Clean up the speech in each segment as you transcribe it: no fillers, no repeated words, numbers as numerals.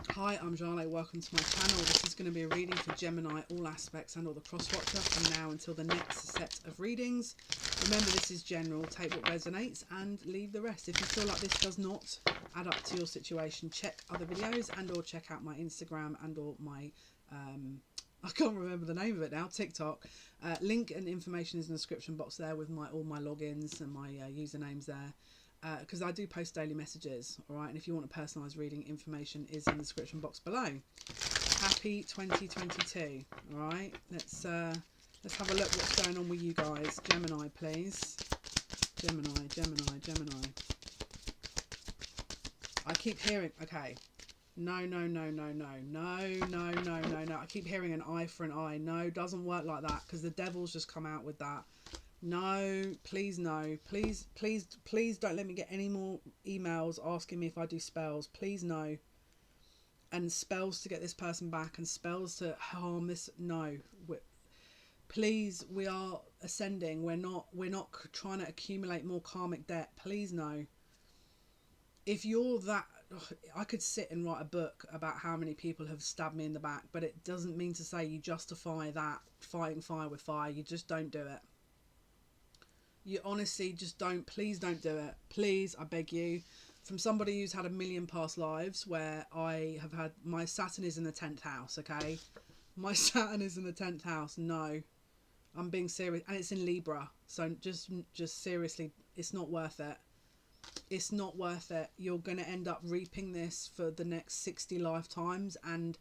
Hi, I'm Jale. Welcome to my channel. This is going to be a reading for Gemini, all aspects and or the cross-watcher from now until the next set of readings. Remember, this is general. Take what resonates and leave the rest. If you feel like this does not add up to your situation, check other videos and or check out my Instagram and or my I can't remember the name of it now, TikTok. Link and information is in the description box there with all my logins and my usernames there. Because I do post daily messages, all right? And if you want a personalised reading, information is in the description box below. Happy 2022, all right? Let's have a look what's going on with you guys. Gemini, please. Gemini, Gemini, Gemini. I keep hearing, okay. No, no, no, no, no, no, no, no, no, no. I keep hearing an eye for an eye. No, doesn't work like that because the devil's just come out with that. No, please no. Please, please, please don't let me get any more emails asking me if I do spells. Please no. And spells to get this person back and spells to harm this. No. Please, we are ascending. We're not trying to accumulate more karmic debt. Please no. If you're that, I could sit and write a book about how many people have stabbed me in the back, but it doesn't mean to say you justify that fighting fire with fire. You just don't do it. You honestly just don't. Please don't do it. Please, I beg you. From somebody who's had a million past lives where I have had, my Saturn is in the 10th house, okay? My Saturn is in the 10th house. No, I'm being serious. And it's in Libra. So just seriously, it's not worth it. It's not worth it. You're going to end up reaping this for the next 60 lifetimes. And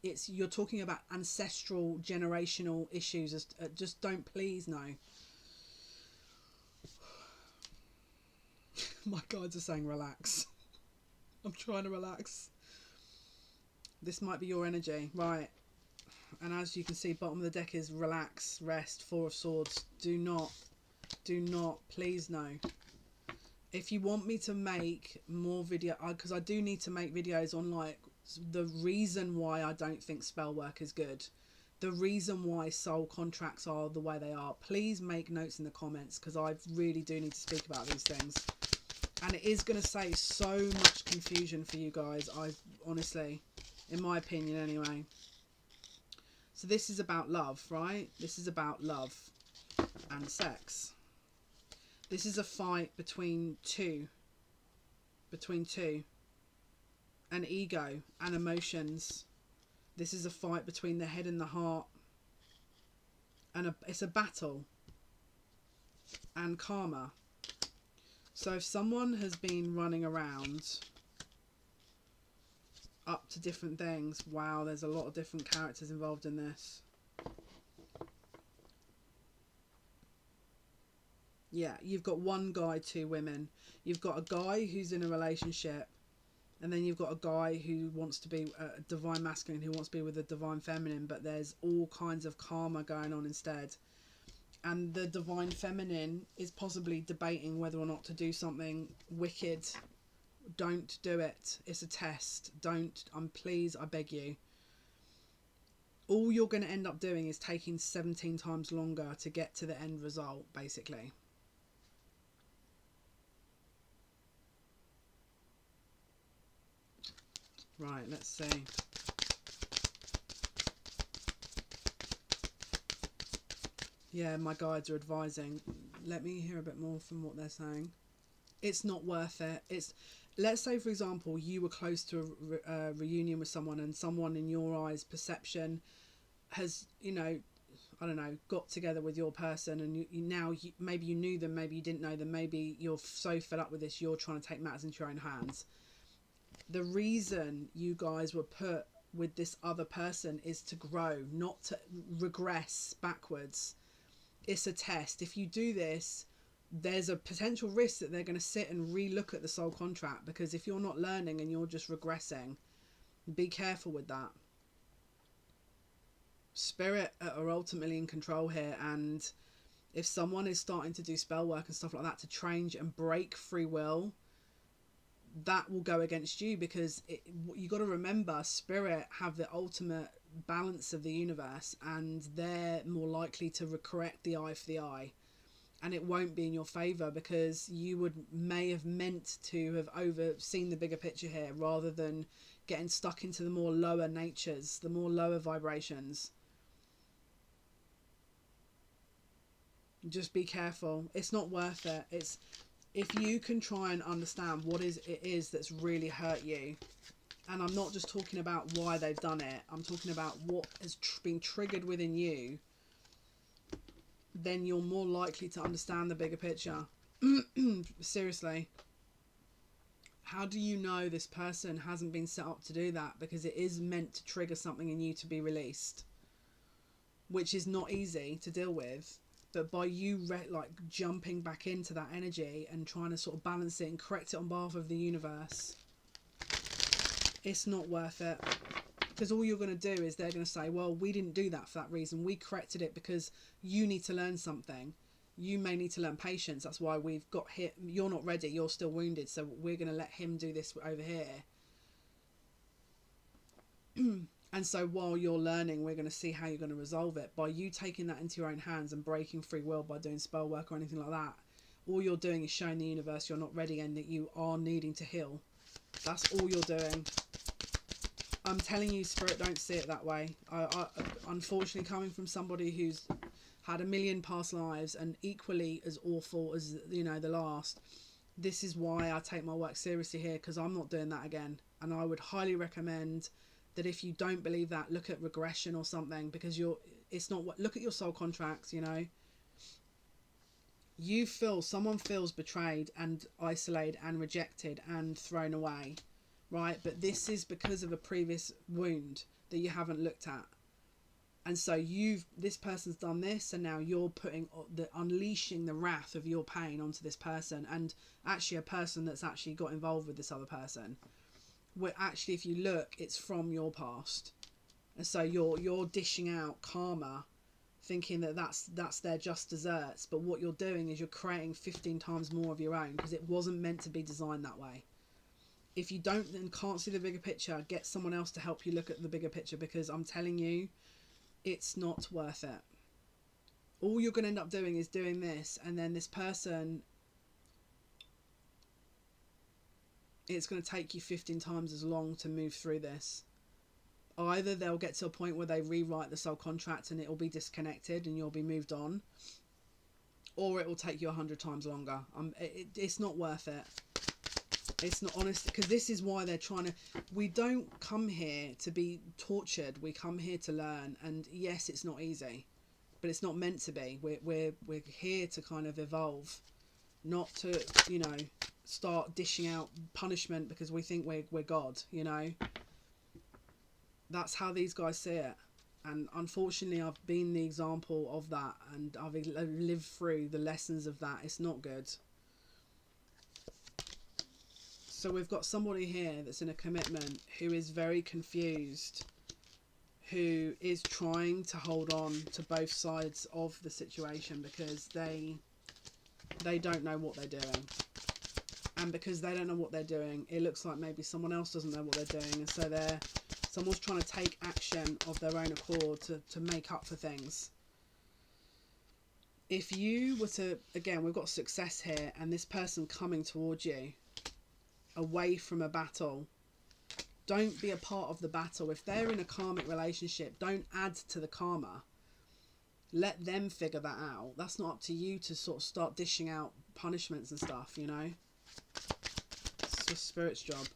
you're talking about ancestral, generational issues. Just don't, please, no. My guides are saying relax. I'm trying to relax. This might be your energy, right? And as you can see, bottom of the deck is relax, rest, Four of Swords. Do not, please no. If you want me to make more video, because I do need to make videos on like the reason why I don't think spell work is good. The reason why soul contracts are the way they are. Please make notes in the comments because I really do need to speak about these things. And it is going to save so much confusion for you guys. Honestly, in my opinion anyway. So this is about love, right? This is about love and sex. This is a fight between two. An ego and emotions. This is a fight between the head and the heart. And it's a battle. And karma. So if someone has been running around up to different things, wow, there's a lot of different characters involved in this. Yeah, you've got one guy, two women. You've got a guy who's in a relationship, and then you've got a guy who wants to be a divine masculine, who wants to be with a divine feminine, but there's all kinds of karma going on instead. And the divine feminine is possibly debating whether or not to do something wicked. Don't do it. It's a test. Don't. Please, I beg you. All you're going to end up doing is taking 17 times longer to get to the end result, basically. Right, let's see. Yeah, my guides are advising. Let me hear a bit more from what they're saying. It's not worth it. Let's say, for example, you were close to a reunion with someone and someone in your eyes, perception, has, you know, I don't know, got together with your person and maybe you knew them, maybe you didn't know them, maybe you're so fed up with this, you're trying to take matters into your own hands. The reason you guys were put with this other person is to grow, not to regress backwards. It's a test. If you do this, there's a potential risk that they're going to sit and re-look at the soul contract, because if you're not learning and you're just regressing, be careful with that. Spirit are ultimately in control here, and if someone is starting to do spell work and stuff like that to change and break free will, that will go against you, because you got to remember, spirit have the ultimate balance of the universe, and they're more likely to correct the eye for the eye. and it won't be in your favor, because you may have meant to have overseen the bigger picture here, rather than getting stuck into the more lower natures, the more lower vibrations. Just be careful. It's not worth it. It's, if you can try and understand what it is that's really hurt you, and I'm not just talking about why they've done it, I'm talking about what has been triggered within you, then you're more likely to understand the bigger picture. Seriously. How do you know this person hasn't been set up to do that? Because it is meant to trigger something in you to be released, which is not easy to deal with. But by you jumping back into that energy and trying to sort of balance it and correct it on behalf of the universe, it's not worth it. Because all you're going to do is they're going to say, well, we didn't do that for that reason. We corrected it because you need to learn something. You may need to learn patience. That's why we've got him. You're not ready. You're still wounded. So we're going to let him do this over here. And so while you're learning, we're going to see how you're going to resolve it. By you taking that into your own hands and breaking free will by doing spell work or anything like that, all you're doing is showing the universe you're not ready and that you are needing to heal. That's all you're doing. I'm telling you, Spirit don't see it that way. I unfortunately, coming from somebody who's had a million past lives and equally as awful as, you know, the last, this is why I take my work seriously here, because I'm not doing that again. And I would highly recommend that if you don't believe that, look at regression or something, because it's not what, look at your soul contracts, you know. Someone feels betrayed and isolated and rejected and thrown away, right? But this is because of a previous wound that you haven't looked at. And so this person's done this, and now you're unleashing the wrath of your pain onto this person, and actually a person that's actually got involved with this other person. Where actually, if you look, it's from your past. And so you're dishing out karma, thinking that that's their just desserts. But what you're doing is you're creating 15 times more of your own, because it wasn't meant to be designed that way. If you don't and can't see the bigger picture, get someone else to help you look at the bigger picture, because I'm telling you, it's not worth it. All you're going to end up doing is doing this, and then this person, it's going to take you 15 times as long to move through this. Either they'll get to a point where they rewrite the soul contract and it will be disconnected and you'll be moved on, or it will take you 100 times longer. It's not worth it. It's not, honest, because this is why they're trying to... We don't come here to be tortured. We come here to learn. And yes, it's not easy, but it's not meant to be. We're here to kind of evolve, not to, you know, start dishing out punishment because we think we're God, you know. That's how these guys see it. And unfortunately, I've been the example of that, and I've lived through the lessons of that. It's not good. So we've got somebody here that's in a commitment who is very confused, who is trying to hold on to both sides of the situation because they don't know what they're doing. And because they don't know what they're doing, it looks like maybe someone else doesn't know what they're doing. And so someone's trying to take action of their own accord to make up for things. If you were to, again, we've got success here, and this person coming towards you, away from a battle, don't be a part of the battle. If they're in a karmic relationship, don't add to the karma. Let them figure that out. That's not up to you to sort of start dishing out punishments and stuff, you know. It's just Spirit's job.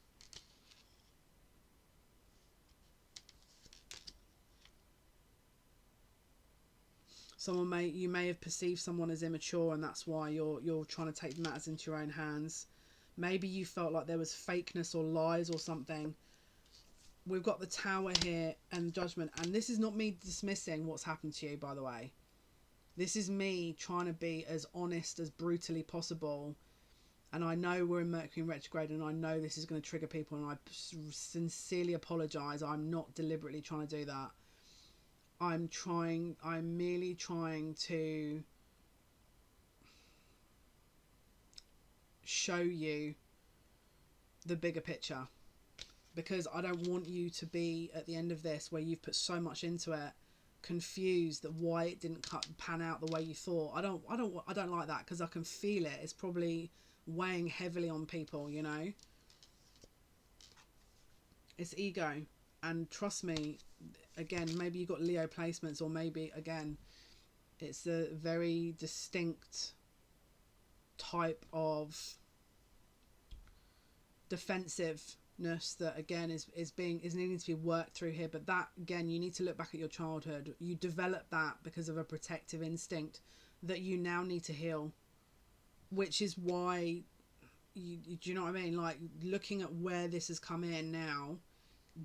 You may have perceived someone as immature, and that's why you're trying to take matters into your own hands. Maybe you felt like there was fakeness or lies or something. We've got the Tower here and Judgment. And this is not me dismissing what's happened to you, by the way. This is me trying to be as honest as brutally possible. And I know we're in Mercury in retrograde, and I know this is going to trigger people, and I sincerely apologise. I'm not deliberately trying to do that. I'm merely trying to show you the bigger picture, because I don't want you to be at the end of this where you've put so much into it, confused that why it didn't pan out the way you thought. I don't like that, because I can feel it. It's probably weighing heavily on people, you know. It's ego. And trust me, again, maybe you got Leo placements, or maybe again it's a very distinct type of defensiveness that again is needing to be worked through here. But that, again, you need to look back at your childhood. You develop that because of a protective instinct that you now need to heal, which is why do you know what I mean? Like, looking at where this has come in now,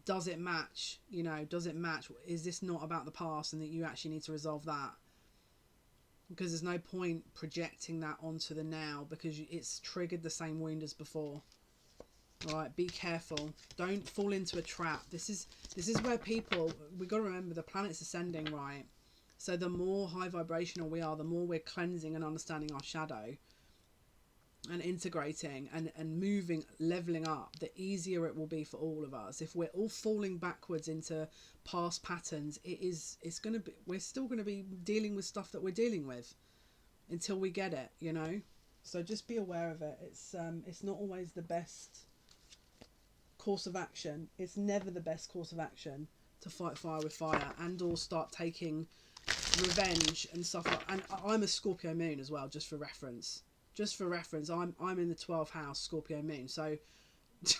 does it match? You know, does it match? Is this not about the past, and that you actually need to resolve that? Because there's no point projecting that onto the now, because it's triggered the same wound as before. All right, be careful. Don't fall into a trap. This is where people, we got to remember, the planet's ascending, right? So the more high vibrational we are, the more we're cleansing and understanding our shadow and integrating and moving, leveling up, the easier it will be for all of us. If we're all falling backwards into past patterns, it's going to be, we're still going to be dealing with stuff that we're dealing with until we get it, you know. So just be aware of it. It's not always the best course of action. It's never the best course of action to fight fire with fire, and or start taking revenge and stuff like. And I'm a Scorpio moon as well, just for reference. I'm in the 12th house Scorpio moon. So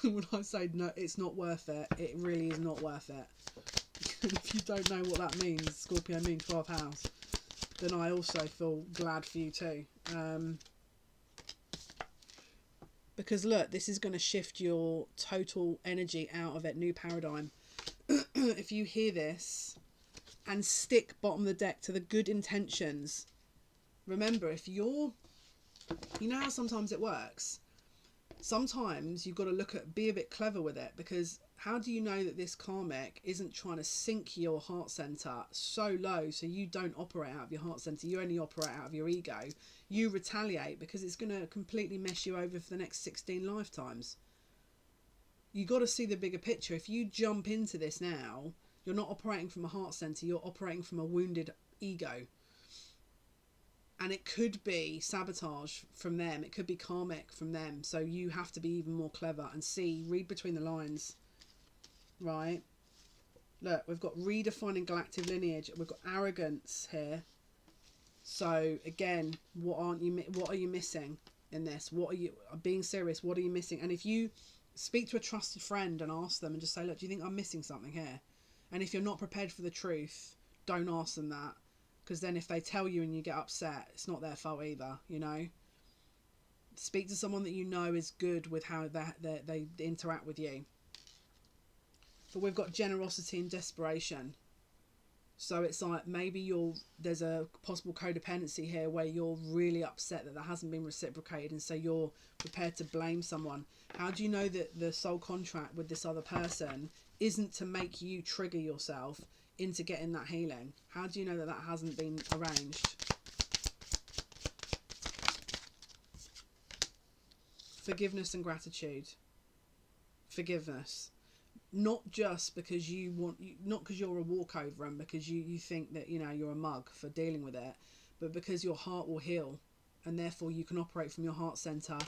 when I say no, it's not worth it, it really is not worth it. And if you don't know what that means, Scorpio moon 12th house, then I also feel glad for you too. Because look, this is going to shift your total energy out of it. New paradigm. If you hear this and stick bottom of the deck to the good intentions, remember, if you're, you know how sometimes it works? Sometimes you've got to be a bit clever with it, because how do you know that this karmic isn't trying to sink your heart center so low so you don't operate out of your heart center, you only operate out of your ego? You retaliate because it's going to completely mess you over for the next 16 lifetimes. You got to see the bigger picture. If you jump into this now, you're not operating from a heart center, you're operating from a wounded ego. And it could be sabotage from them. It could be karmic from them. So you have to be even more clever and read between the lines. Right? Look, we've got redefining galactic lineage. We've got arrogance here. So again, what are you missing in this? What are you, being serious, what are you missing? And if you speak to a trusted friend and ask them and just say, look, do you think I'm missing something here? And if you're not prepared for the truth, don't ask them that. Because then if they tell you and you get upset, it's not their fault either, you know. Speak to someone that you know is good with how they interact with you. But we've got generosity and desperation. So it's like maybe there's a possible codependency here where you're really upset that hasn't been reciprocated, and so you're prepared to blame someone. How do you know that the soul contract with this other person isn't to make you trigger yourself into getting that healing? How do you know that hasn't been arranged? Forgiveness and gratitude. Forgiveness. Not just because not because you're a walkover and because you think that, you know, you're a mug for dealing with it, but because your heart will heal, and therefore you can operate from your heart center,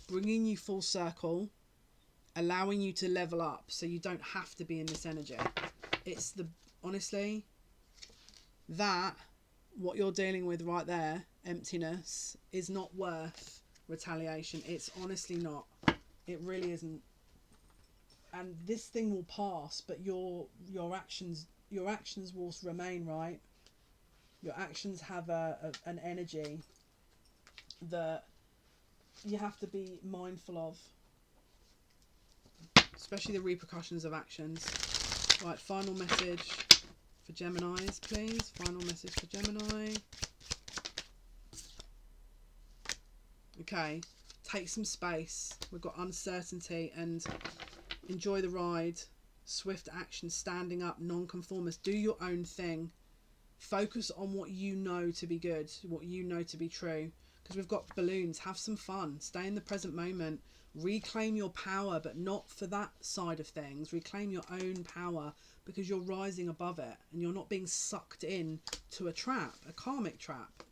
bringing you full circle, allowing you to level up so you don't have to be in this energy. It's honestly, that what you're dealing with right there, emptiness, is not worth retaliation. It's honestly not. It really isn't. And this thing will pass, but your actions will remain, right? Your actions have an energy that you have to be mindful of, especially the repercussions of actions. Right, final message for Geminis, please. Final message for Gemini. Okay, take some space. We've got uncertainty, and enjoy the ride. Swift action, standing up, non-conformist. Do your own thing. Focus on what you know to be good, what you know to be true. Because we've got balloons. Have some fun. Stay in the present moment. Reclaim your power, but not for that side of things. Reclaim your own power, because you're rising above it and you're not being sucked in to a trap, a karmic trap.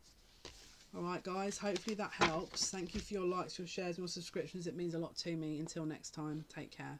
All right, guys, hopefully that helps. Thank you for your likes, your shares, and your subscriptions. It means a lot to me. Until next time, take care.